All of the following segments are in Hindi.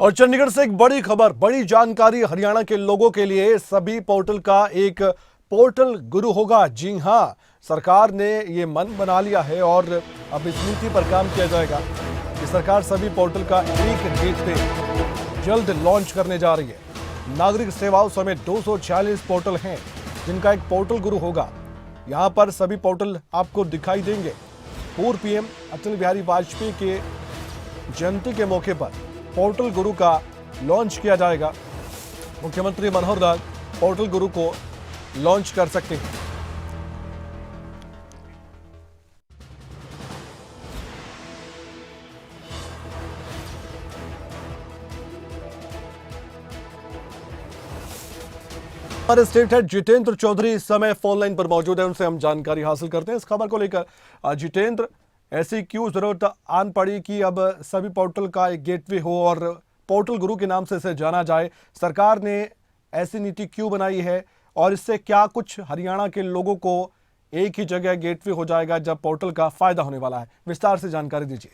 और चंडीगढ़ से एक बड़ी खबर, बड़ी जानकारी हरियाणा के लोगों के लिए। सभी पोर्टल का एक पोर्टल गुरु होगा। जी हां, सरकार ने ये मन बना लिया है और अब इस नीति पर काम किया जाएगा कि सरकार सभी पोर्टल का एक गेटवे जल्द लॉन्च करने जा रही है। नागरिक सेवाओं समेत 246 पोर्टल हैं जिनका एक पोर्टल गुरु होगा। यहां पर सभी पोर्टल आपको दिखाई देंगे। पूर्व पीएम अटल बिहारी वाजपेयी के जयंती के मौके पर पोर्टल गुरु का लॉन्च किया जाएगा। मुख्यमंत्री मनोहर लाल पोर्टल गुरु को लॉन्च कर सकते हैं। हमारे स्टेट हेड जितेंद्र चौधरी इस समय फोन लाइन पर मौजूद है, उनसे हम जानकारी हासिल करते हैं इस खबर को लेकर। जितेंद्र, ऐसी क्यों जरूरत आन पड़ी कि अब सभी पोर्टल का एक गेटवे हो और पोर्टल गुरु के नाम से इसे जाना जाए? सरकार ने ऐसी नीति क्यों बनाई है और इससे क्या कुछ हरियाणा के लोगों को एक ही जगह गेटवे हो जाएगा जब पोर्टल का फायदा होने वाला है? विस्तार से जानकारी दीजिए।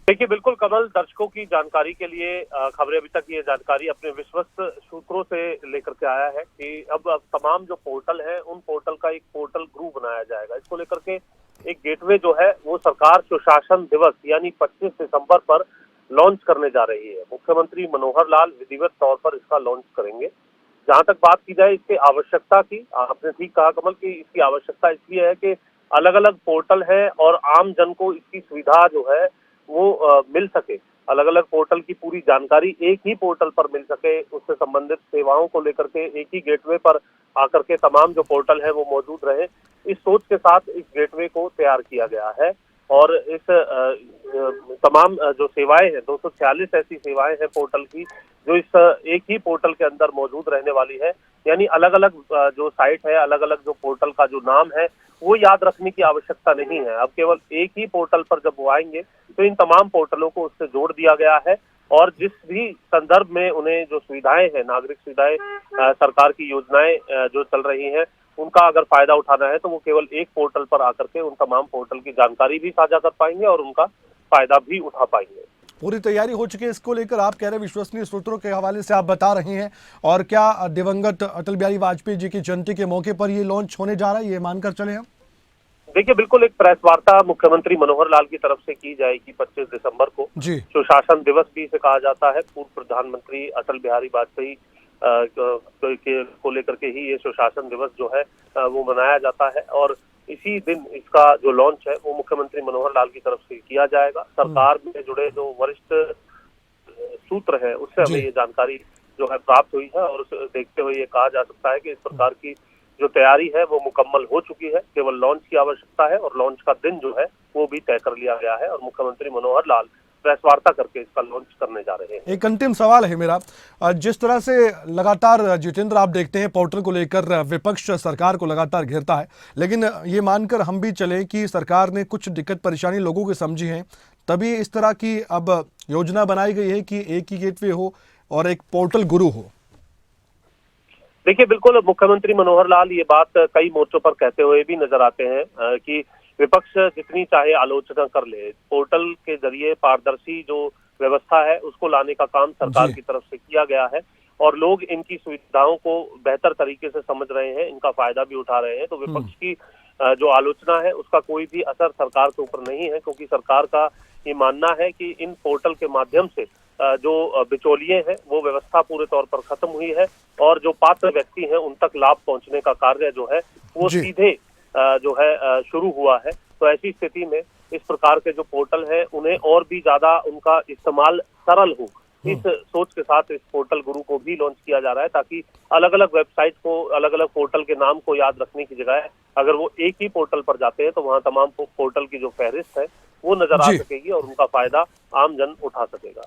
देखिए, बिल्कुल कमल, दर्शकों की जानकारी के लिए खबरें अभी तक ये जानकारी अपने विश्वस्त सूत्रों से लेकर के आया है कि अब तमाम जो पोर्टल है उन पोर्टल का एक पोर्टल गुरु बनाया जाएगा। इसको लेकर के एक गेटवे जो है वो सरकार सुशासन दिवस यानी 25 दिसंबर पर लॉन्च करने जा रही है। मुख्यमंत्री मनोहर लाल विधिवत तौर पर इसका लॉन्च करेंगे। जहां तक बात की जाए इसकी आवश्यकता की, आपने ठीक कहा कमल कि इसकी आवश्यकता इसलिए है कि अलग अलग पोर्टल है और आम जन को इसकी सुविधा जो है वो मिल सके। अलग अलग पोर्टल की पूरी जानकारी एक ही पोर्टल पर मिल सके, उससे संबंधित सेवाओं को लेकर के एक ही गेटवे पर आकर के तमाम जो पोर्टल है वो मौजूद रहे। इस सोच के साथ इस गेटवे को तैयार किया गया है और इस तमाम जो सेवाएं हैं, 246 ऐसी सेवाएं हैं पोर्टल की जो इस एक ही पोर्टल के अंदर मौजूद रहने वाली है। यानी अलग अलग जो साइट है, अलग अलग जो पोर्टल का जो नाम है वो याद रखने की आवश्यकता नहीं है। अब केवल एक ही पोर्टल पर जब वो आएंगे तो इन तमाम पोर्टलों को उससे जोड़ दिया गया है और जिस भी संदर्भ में उन्हें जो सुविधाएं हैं, नागरिक सुविधाएं, सरकार की योजनाएं जो चल रही हैं, उनका अगर फायदा उठाना है तो वो केवल एक पोर्टल पर आकर के उन तमाम पोर्टल की जानकारी भी साझा कर पाएंगे और उनका फायदा भी उठा पाएंगे। पूरी तैयारी हो चुकी है इसको लेकर, आप कह रहे हैं, विश्वसनीय सूत्रों के हवाले से आप बता रहे हैं। और क्या दिवंगत अटल बिहारी वाजपेयी जी की जयंती के मौके पर ये लॉन्च होने जा रहा है, ये मानकर चले हम? देखिए, बिल्कुल एक प्रेस वार्ता मुख्यमंत्री मनोहर लाल की तरफ से की जाएगी 25 दिसंबर को। सुशासन दिवस भी इसे कहा जाता है। पूर्व प्रधानमंत्री अटल बिहारी वाजपेयी को लेकर के ही ये सुशासन दिवस जो है वो मनाया जाता है और इसी दिन इसका जो लॉन्च है वो मुख्यमंत्री मनोहर लाल की तरफ से किया जाएगा। सरकार में जुड़े जो वरिष्ठ सूत्र है उससे हमें ये जानकारी जो है प्राप्त हुई है और उसे देखते हुए ये कहा जा सकता है कि इस प्रकार की जो तैयारी है वो मुकम्मल हो चुकी है। केवल लॉन्च की आवश्यकता है और लॉन्च का दिन जो है वो भी तय कर लिया गया है और मुख्यमंत्री मनोहर लाल प्रेस वार्ता करके इसका लॉन्च करने जा रहे हैं। एक अंतिम सवाल है मेरा, जिस तरह से लगातार जितेंद्र आप देखते हैं पोर्टल को लेकर विपक्ष सरकार को लगातार घेरता है, लेकिन ये मानकर हम भी चले कि सरकार ने कुछ दिक्कत परेशानी लोगों की समझी है, तभी इस तरह की अब योजना बनाई गई है कि एक ही गेटवे हो और एक पोर्टल गुरु हो। देखिए, बिल्कुल मुख्यमंत्री मनोहर लाल ये बात कई मोर्चों पर कहते हुए भी नजर आते हैं कि विपक्ष जितनी चाहे आलोचना कर ले, पोर्टल के जरिए पारदर्शी जो व्यवस्था है उसको लाने का काम सरकार की तरफ से किया गया है और लोग इनकी सुविधाओं को बेहतर तरीके से समझ रहे हैं, इनका फायदा भी उठा रहे हैं। तो विपक्ष की जो आलोचना है उसका कोई भी असर सरकार के ऊपर नहीं है, क्योंकि सरकार का ये मानना है कि इन पोर्टल के माध्यम से जो बिचौलिए हैं वो व्यवस्था पूरे तौर पर खत्म हुई है और जो पात्र व्यक्ति हैं उन तक लाभ पहुंचने का कार्य जो है वो सीधे जो है शुरू हुआ है। तो ऐसी स्थिति में इस प्रकार के जो पोर्टल है उन्हें और भी ज्यादा उनका इस्तेमाल सरल हो, इस सोच के साथ इस पोर्टल गुरु को भी लॉन्च किया जा रहा है, ताकि अलग अलग वेबसाइट को, अलग अलग पोर्टल के नाम को याद रखने की जगह अगर वो एक ही पोर्टल पर जाते हैं तो वहाँ तमाम पोर्टल की जो फहरिस्त है वो नजर आ सकेगी और उनका फायदा आम जन उठा सकेगा।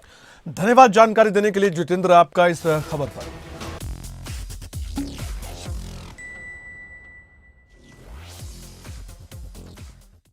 धन्यवाद जानकारी देने के लिए जितेंद्र, आपका इस खबर पर।